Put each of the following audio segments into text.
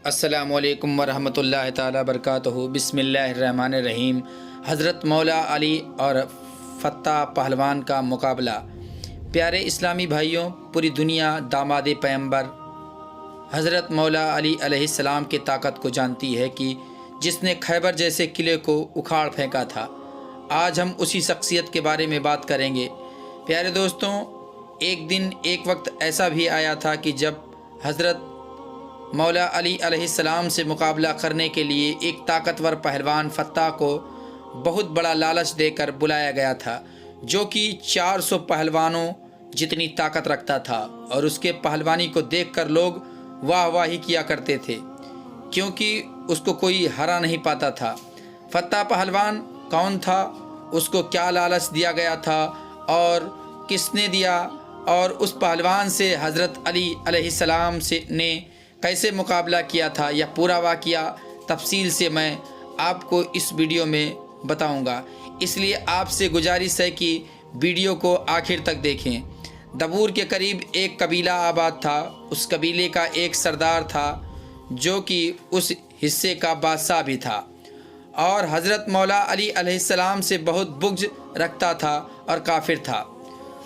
السلام علیکم ورحمۃ اللہ تعالیٰ وبرکاتہ۔ بسم اللہ الرحمن الرحیم۔ حضرت مولا علی اور فتح پہلوان کا مقابلہ۔ پیارے اسلامی بھائیوں، پوری دنیا داماد پیغمبر حضرت مولا علی علیہ السلام کی طاقت کو جانتی ہے کہ جس نے خیبر جیسے قلعے کو اکھاڑ پھینکا تھا۔ آج ہم اسی شخصیت کے بارے میں بات کریں گے۔ پیارے دوستوں، ایک دن ایک وقت ایسا بھی آیا تھا کہ جب حضرت مولا علی علیہ السلام سے مقابلہ کرنے کے لیے ایک طاقتور پہلوان فتح کو بہت بڑا لالچ دے کر بلایا گیا تھا، جو کہ 400 پہلوانوں جتنی طاقت رکھتا تھا، اور اس کے پہلوانی کو دیکھ کر لوگ واہ واہی کیا کرتے تھے، کیونکہ اس کو کوئی ہرا نہیں پاتا تھا۔ فتح پہلوان کون تھا، اس کو کیا لالچ دیا گیا تھا اور کس نے دیا، اور اس پہلوان سے حضرت علی علیہ السلام نے کیسے مقابلہ کیا تھا، یہ پورا واقعہ تفصیل سے میں آپ کو اس ویڈیو میں بتاؤں گا، اس لیے آپ سے گزارش ہے کہ ویڈیو کو آخر تک دیکھیں۔ دبور کے قریب ایک قبیلہ آباد تھا۔ اس قبیلے کا ایک سردار تھا جو کہ اس حصے کا بادشاہ بھی تھا، اور حضرت مولا علی علیہ السلام سے بہت بغض رکھتا تھا اور کافر تھا۔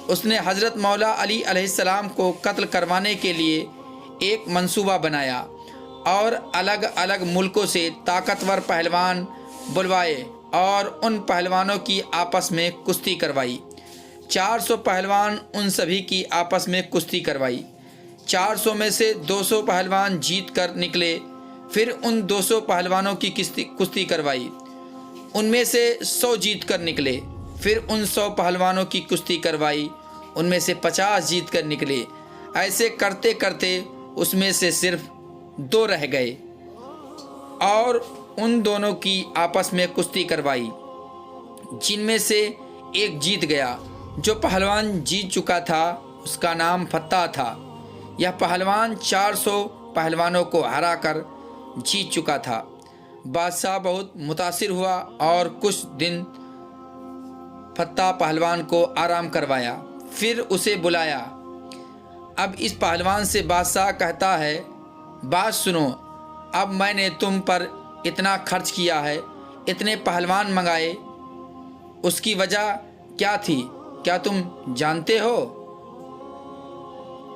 اس نے حضرت مولا علی علیہ السلام کو قتل کروانے کے لیے ایک منصوبہ بنایا اور الگ الگ ملکوں سے طاقتور پہلوان بلوائے اور ان پہلوانوں کی آپس میں کشتی کروائی۔ 400 پہلوان ان سبھی کی آپس میں کشتی کروائی۔ 400 میں سے 200 پہلوان جیت کر نکلے، پھر ان 200 پہلوانوں کی کشتی کروائی، ان میں سے 100 جیت کر نکلے، پھر ان 100 پہلوانوں کی کشتی کروائی، ان میں سے 50 جیت کر نکلے۔ ایسے کرتے کرتے اس میں سے صرف 2 رہ گئے اور ان دونوں کی آپس میں کشتی کروائی، جن میں سے ایک جیت گیا۔ جو پہلوان جیت چکا تھا اس کا نام فتح تھا۔ یہ پہلوان 400 پہلوانوں کو ہرا کر جیت چکا تھا۔ بادشاہ بہت متاثر ہوا اور کچھ دن فتح پہلوان کو آرام کروایا، پھر اسے بلایا۔ اب اس پہلوان سے بادشاہ کہتا ہے، بات سنو، اب میں نے تم پر اتنا خرچ کیا ہے، اتنے پہلوان منگائے، اس کی وجہ کیا تھی؟ کیا تم جانتے ہو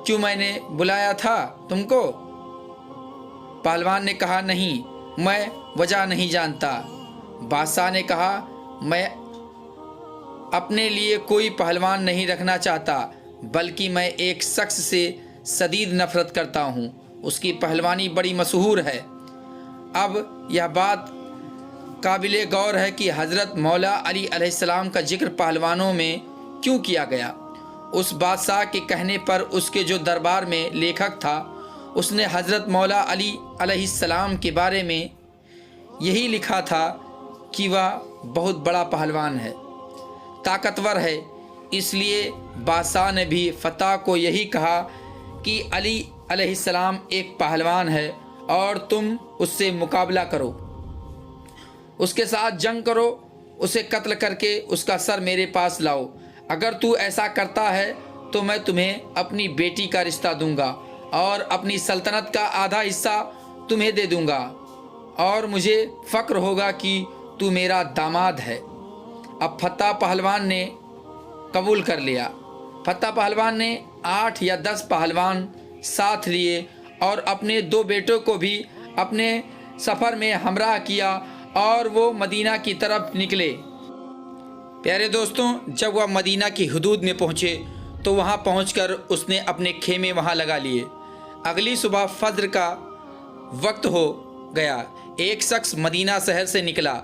کیوں میں نے بلایا تھا تم کو؟ پہلوان نے کہا، نہیں، میں وجہ نہیں جانتا۔ بادشاہ نے کہا، میں اپنے لیے کوئی پہلوان نہیں رکھنا چاہتا، بلکہ میں ایک شخص سے شدید نفرت کرتا ہوں، اس کی پہلوانی بڑی مشہور ہے۔ اب یہ بات قابل غور ہے کہ حضرت مولا علی علیہ السلام کا ذکر پہلوانوں میں کیوں کیا گیا۔ اس بادشاہ کے کہنے پر اس کے جو دربار میں لیکھک تھا، اس نے حضرت مولا علی علیہ السلام کے بارے میں یہی لکھا تھا کہ وہ بہت بڑا پہلوان ہے، طاقتور ہے۔ اس لیے بادشاہ نے بھی فتح کو یہی کہا کہ علی علیہ السلام ایک پہلوان ہے اور تم اس سے مقابلہ کرو، اس کے ساتھ جنگ کرو، اسے قتل کر کے اس کا سر میرے پاس لاؤ۔ اگر تو ایسا کرتا ہے تو میں تمہیں اپنی بیٹی کا رشتہ دوں گا اور اپنی سلطنت کا آدھا حصہ تمہیں دے دوں گا، اور مجھے فخر ہوگا کہ تو میرا داماد ہے۔ اب فتح پہلوان نے قبول کر لیا۔ فتح پہلوان نے 8 یا 10 پہلوان ساتھ لیے اور اپنے 2 بیٹوں کو بھی اپنے سفر میں ہمراہ کیا اور وہ مدینہ کی طرف نکلے۔ پیارے دوستوں، جب وہ مدینہ کی حدود میں پہنچے تو وہاں پہنچ کر اس نے اپنے خیمے وہاں لگا لیے۔ اگلی صبح فجر کا وقت ہو گیا۔ ایک شخص مدینہ شہر سے نکلا،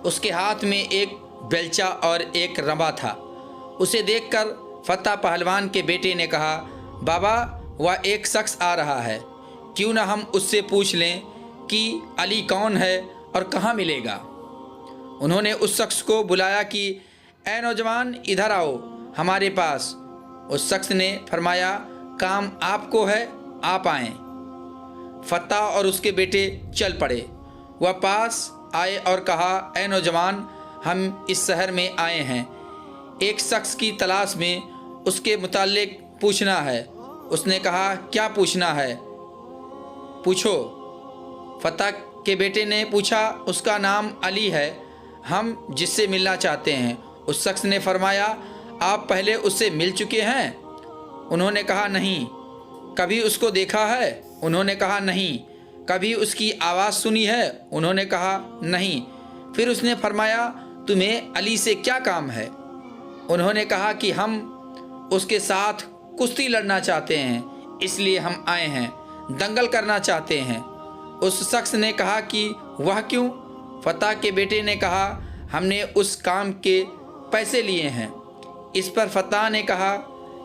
اس کے ہاتھ میں ایک بیلچہ اور ایک رمبا تھا۔ اسے دیکھ کر فتح پہلوان کے بیٹے نے کہا، بابا، وہ ایک شخص آ رہا ہے، کیوں نہ ہم اس سے پوچھ لیں کہ علی کون ہے اور کہاں ملے گا۔ انہوں نے اس شخص کو بلایا کہ اے نوجوان، ادھر آؤ ہمارے پاس۔ اس شخص نے فرمایا، کام آپ کو ہے، آپ آئیں۔ فتح اور اس کے بیٹے چل پڑے۔ وہ پاس آئے اور کہا، اے نوجوان، ہم اس شہر میں آئے ہیں، ایک شخص کی تلاش میں، اس کے متعلق پوچھنا ہے۔ اس نے کہا، کیا پوچھنا ہے؟ پوچھو۔ فتح کے بیٹے نے پوچھا اس کا نام علی ہے، ہم جس سے ملنا چاہتے ہیں۔ اس شخص نے فرمایا آپ پہلے اس سے مل چکے ہیں؟ انہوں نے کہا نہیں۔ کبھی اس کو دیکھا ہے؟ انہوں نے کہا نہیں۔ کبھی اس کی آواز سنی ہے؟ انہوں نے کہا نہیں۔ پھر اس نے فرمایا تمہیں علی سے کیا کام ہے؟ انہوں نے کہا کہ ہم اس کے ساتھ کشتی لڑنا چاہتے ہیں، اس لیے ہم آئے ہیں، دنگل کرنا چاہتے ہیں۔ اس شخص نے کہا کہ وہ کیوں؟ فتح کے بیٹے نے کہا ہم نے اس کام کے پیسے لیے ہیں۔ اس پر فتح نے کہا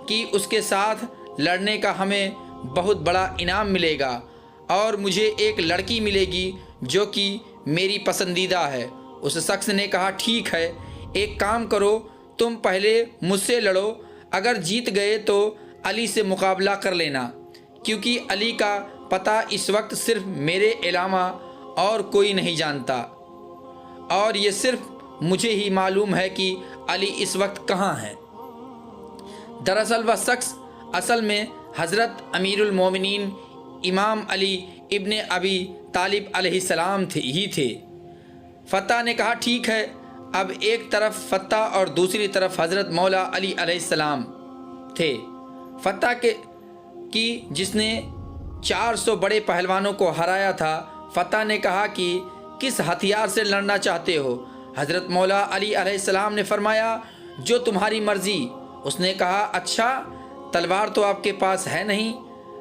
کہ اس کے ساتھ لڑنے کا ہمیں بہت بڑا انعام ملے گا اور مجھے ایک لڑکی ملے گی جو کہ میری پسندیدہ ہے۔ اس شخص نے کہا ٹھیک ہے، ایک کام کرو، تم پہلے مجھ سے لڑو، اگر جیت گئے تو علی سے مقابلہ کر لینا، کیونکہ علی کا پتہ اس وقت صرف میرے علاوہ اور کوئی نہیں جانتا، اور یہ صرف مجھے ہی معلوم ہے کہ علی اس وقت کہاں ہے۔ دراصل وہ شخص اصل میں حضرت امیر المومنین امام علی ابن ابی طالب علیہ السلام ہی تھے۔ فتح نے کہا ٹھیک ہے۔ اب ایک طرف فتح اور دوسری طرف حضرت مولا علی علیہ السلام تھے۔ فتح کی جس نے 400 بڑے پہلوانوں کو ہرایا تھا۔ فتح نے کہا کہ کس ہتھیار سے لڑنا چاہتے ہو؟ حضرت مولا علی علیہ السلام نے فرمایا جو تمہاری مرضی۔ اس نے کہا اچھا، تلوار تو آپ کے پاس ہے نہیں؟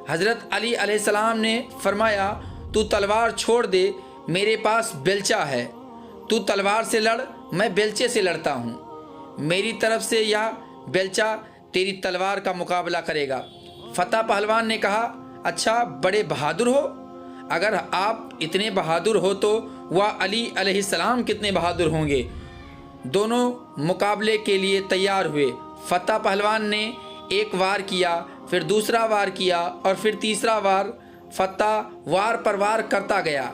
حضرت علی علیہ السلام نے فرمایا تو تلوار چھوڑ دے، میرے پاس بیلچہ ہے، تو تلوار سے لڑ، میں بیلچے سے لڑتا ہوں، میری طرف سے یہ بیلچہ تیری تلوار کا مقابلہ کرے گا۔ فتح پہلوان نے کہا اچھا، بڑے بہادر ہو، اگر آپ اتنے بہادر ہو تو وہ علی علیہ السلام کتنے بہادر ہوں گے۔ دونوں مقابلے کے لیے تیار ہوئے۔ فتح پہلوان نے ایک وار کیا، پھر دوسرا وار کیا اور پھر تیسرا وار۔ فتح وار پر وار کرتا گیا۔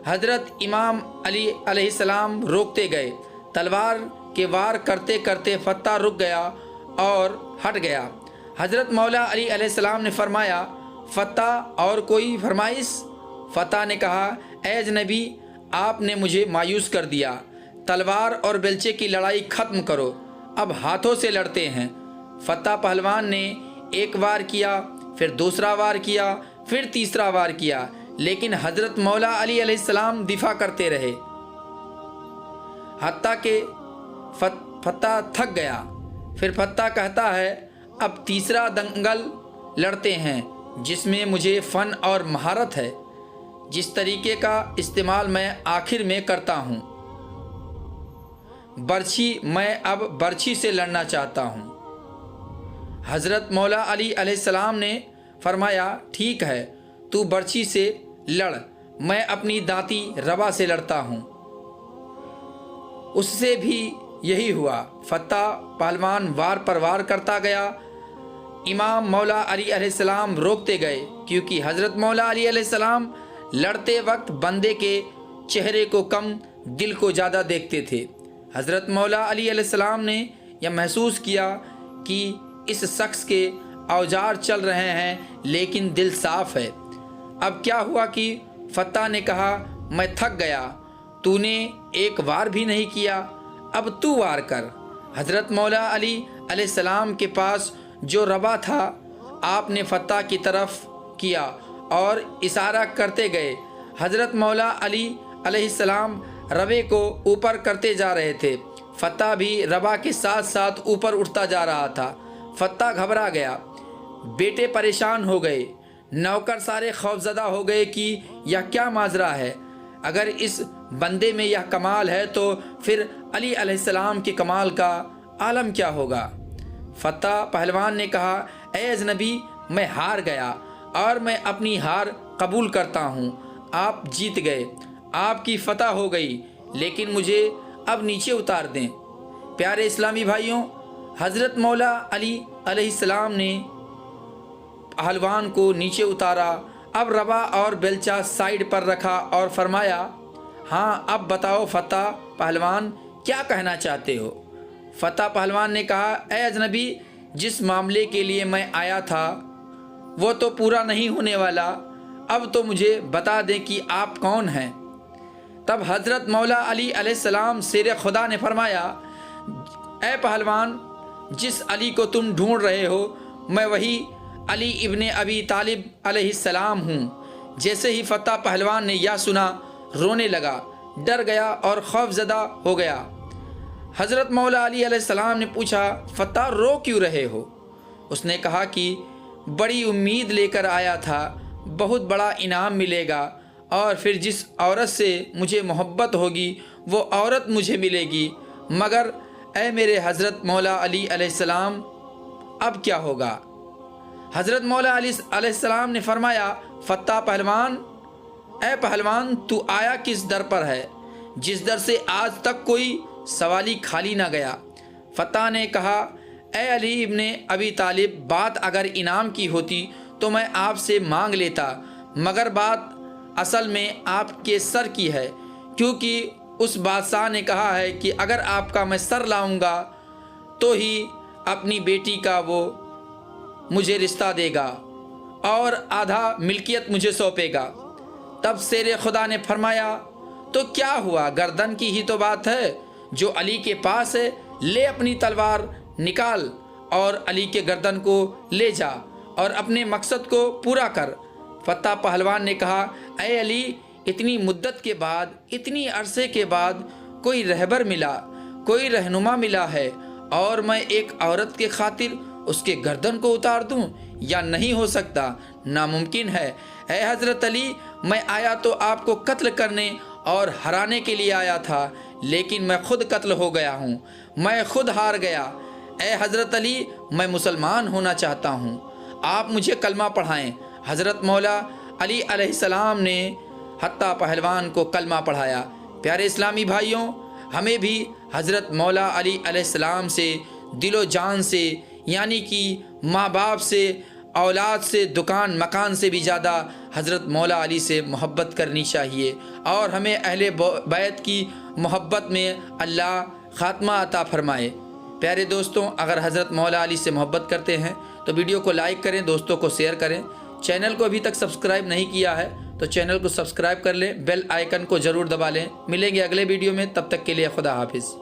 حضرت امام علی علیہ السلام روکتے گئے۔ تلوار کے وار کرتے کرتے فتح رک گیا اور ہٹ گیا۔ حضرت مولا علی علیہ السلام نے فرمایا فتح اور کوئی فرمائش؟ فتح نے کہا اے اجنبی، آپ نے مجھے مایوس کر دیا، تلوار اور بیلچے کی لڑائی ختم کرو، اب ہاتھوں سے لڑتے ہیں۔ فتح پہلوان نے ایک وار کیا، پھر دوسرا وار کیا، پھر تیسرا وار کیا، لیکن حضرت مولا علی علیہ السلام دفاع کرتے رہے حتیٰ کہ فتح تھک گیا۔ پھر فتح کہتا ہے اب تیسرا دنگل لڑتے ہیں جس میں مجھے فن اور مہارت ہے، جس طریقے کا استعمال میں آخر میں کرتا ہوں، برچھی، میں اب برچھی سے لڑنا چاہتا ہوں۔ حضرت مولا علی علیہ السلام نے فرمایا ٹھیک ہے، تو برچھی سے لڑ، میں اپنی دانتی روا سے لڑتا ہوں۔ اس سے بھی یہی ہوا۔ فتح پہلوان وار پر وار کرتا گیا۔ امام مولا علی علیہ السلام روکتے گئے، کیونکہ حضرت مولا علی علیہ السلام لڑتے وقت بندے کے چہرے کو کم دل کو زیادہ دیکھتے تھے۔ حضرت مولا علی علیہ السلام نے یہ محسوس کیا کہ اس شخص کے اوزار چل رہے ہیں لیکن دل صاف ہے۔ اب کیا ہوا کہ فتح نے کہا میں تھک گیا، تو نے ایک وار بھی نہیں کیا، اب تو وار کر۔ حضرت مولا علی علیہ السلام کے پاس جو روا تھا آپ نے فتح کی طرف کیا اور اشارہ کرتے گئے۔ حضرت مولا علی علیہ السلام روے کو اوپر کرتے جا رہے تھے۔ فتح بھی روا کے ساتھ ساتھ اوپر اٹھتا جا رہا تھا۔ فتح گھبرا گیا، بیٹے پریشان ہو گئے، نوکر سارے خوفزدہ ہو گئے کہ یہ کیا ماجرا ہے، اگر اس بندے میں یہ کمال ہے تو پھر علی علیہ السلام کے کمال کا عالم کیا ہوگا۔ فتح پہلوان نے کہا اے اجنبی، میں ہار گیا اور میں اپنی ہار قبول کرتا ہوں، آپ جیت گئے، آپ کی فتح ہو گئی، لیکن مجھے اب نیچے اتار دیں۔ پیارے اسلامی بھائیوں، حضرت مولا علی علیہ السلام نے پہلوان کو نیچے اتارا، اب روا اور بیلچہ سائیڈ پر رکھا اور فرمایا ہاں اب بتاؤ فتح پہلوان کیا کہنا چاہتے ہو۔ فتح پہلوان نے کہا اے اجنبی، جس معاملے کے لیے میں آیا تھا وہ تو پورا نہیں ہونے والا، اب تو مجھے بتا دیں کہ آپ کون ہیں۔ تب حضرت مولا علی علیہ السلام شیر خدا نے فرمایا، اے پہلوان، جس علی کو تم ڈھونڈ رہے ہو میں وہی علی ابن ابی طالب علیہ السلام ہوں۔ جیسے ہی فتح پہلوان نے یہ سنا رونے لگا، ڈر گیا اور خوف زدہ ہو گیا۔ حضرت مولا علی علیہ السلام نے پوچھا، فتح رو کیوں رہے ہو؟ اس نے کہا کہ بڑی امید لے کر آیا تھا، بہت بڑا انعام ملے گا، اور پھر جس عورت سے مجھے محبت ہوگی وہ عورت مجھے ملے گی، مگر اے میرے حضرت مولا علی علیہ السلام اب کیا ہوگا؟ حضرت مولا علی علیہ السلام نے فرمایا، فتح پہلوان، اے پہلوان، تو آیا کس در پر ہے جس در سے آج تک کوئی سوالی خالی نہ گیا؟ فتح نے کہا، اے علی ابن ابی طالب، بات اگر انعام کی ہوتی تو میں آپ سے مانگ لیتا، مگر بات اصل میں آپ کے سر کی ہے، کیونکہ اس بادشاہ نے کہا ہے کہ اگر آپ کا میں سر لاؤں گا تو ہی اپنی بیٹی کا وہ مجھے رشتہ دے گا اور آدھا ملکیت مجھے سونپے گا۔ تب شیر خدا نے فرمایا، تو کیا ہوا، گردن کی ہی تو بات ہے، جو علی کے پاس ہے لے اپنی تلوار نکال اور علی کے گردن کو لے جا اور اپنے مقصد کو پورا کر۔ فتح پہلوان نے کہا، اے علی، اتنی مدت کے بعد، اتنی عرصے کے بعد کوئی رہبر ملا، کوئی رہنما ملا ہے، اور میں ایک عورت کے خاطر اس کے گردن کو اتار دوں؟ یا نہیں ہو سکتا، ناممکن ہے۔ اے حضرت علی، میں آیا تو آپ کو قتل کرنے اور ہرانے کے لیے آیا تھا، لیکن میں خود قتل ہو گیا ہوں، میں خود ہار گیا۔ اے حضرت علی، میں مسلمان ہونا چاہتا ہوں، آپ مجھے کلمہ پڑھائیں۔ حضرت مولا علی علیہ السلام نے فتح پہلوان کو کلمہ پڑھایا۔ پیارے اسلامی بھائیوں، ہمیں بھی حضرت مولا علی علیہ السلام سے دل و جان سے، یعنی کہ ماں باپ سے، اولاد سے، دکان مکان سے بھی زیادہ حضرت مولا علی سے محبت کرنی چاہیے، اور ہمیں اہل بیت کی محبت میں اللہ خاتمہ عطا فرمائے۔ پیارے دوستوں، اگر حضرت مولا علی سے محبت کرتے ہیں تو ویڈیو کو لائک کریں، دوستوں کو شیئر کریں، چینل کو ابھی تک سبسکرائب نہیں کیا ہے تو چینل کو سبسکرائب کر لیں، بیل آئیکن کو ضرور دبا لیں۔ ملیں گے اگلے ویڈیو میں، تب تک کے لیے خدا حافظ۔